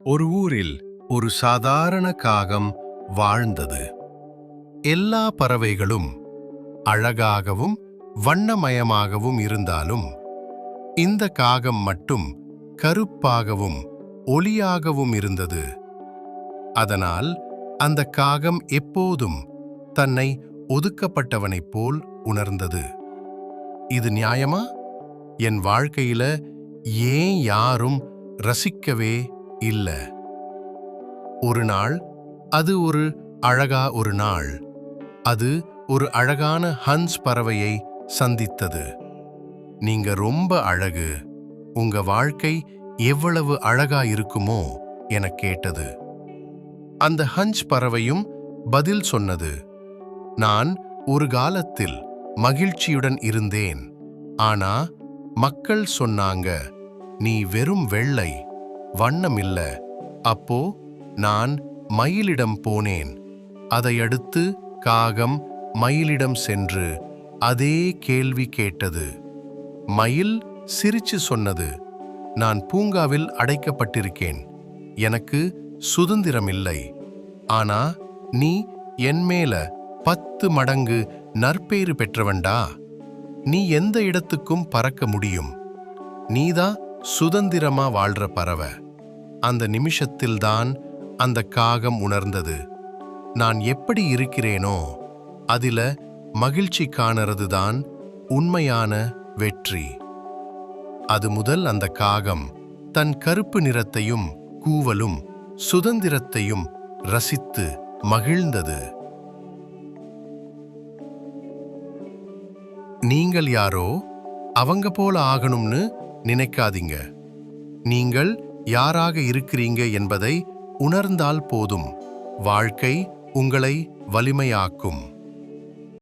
ஒரு ஊரில் ஒரு சாதாரண காகம் வாழ்ந்தது. எல்லா பறவைகளும் அழகாகவும் வண்ணமயமாகவும் இருந்தாலும் இந்த காகம் மட்டும் கருப்பாகவும் ஒளியாகவும் இருந்தது. அதனால் அந்த காகம் எப்போதும் தன்னை ஒதுக்கப்பட்டவனைப் போல் உணர்ந்தது. இது நியாயமா? என் வாழ்க்கையில ஏன் யாரும் ரசிக்கவே இல்ல? ஒரு நாள் அது ஒரு அழகான ஹன்ஸ் பறவையை சந்தித்தது. நீங்க ரொம்ப அழகு, உங்க வாழ்க்கை எவ்வளவு அழகா இருக்குமோ என கேட்டது. அந்த ஹன்ஸ் பறவையும் பதில் சொன்னது, நான் ஒரு காலத்தில் மகிழ்ச்சியுடன் இருந்தேன். ஆனா மக்கள் சொன்னாங்க, நீ வெறும் வெள்ளை, வண்ணமில்ல. அப்போ நான் மயிலிடம் போனேன். அதையடுத்து காகம் மயிலிடம் சென்று அதே கேள்வி கேட்டது. மயில் சிரிச்சு சொன்னது, நான் பூங்காவில் அடைக்கப்பட்டிருக்கேன். எனக்கு சுதந்திரமில்லை. ஆனா நீ என் மேல 10 மடங்கு நற்பேறு பெற்றவன்டா. நீ எந்த இடத்துக்கும் பறக்க முடியும். நீதான் சுதந்திரமா வாழ்ற பறவை. அந்த நிமிஷத்தில்தான் அந்த காகம் உணர்ந்தது, நான் எப்படி இருக்கிறேனோ அதில மகிழ்ச்சி காணறதுதான் உண்மையான வெற்றி. அது முதல் அந்த காகம் தன் கருப்பு நிறத்தையும் கூவலும் சுதந்திரத்தையும் ரசித்து மகிழ்ந்தது. நீங்கள் யாரோ அவங்க போல ஆகணும்னு நினைக்காதீங்க. நீங்கள் யாராக இருக்கிறீங்க என்பதை உணர்ந்தால் போதும். வாழ்க்கை உங்களை வலிமையாக்கும்.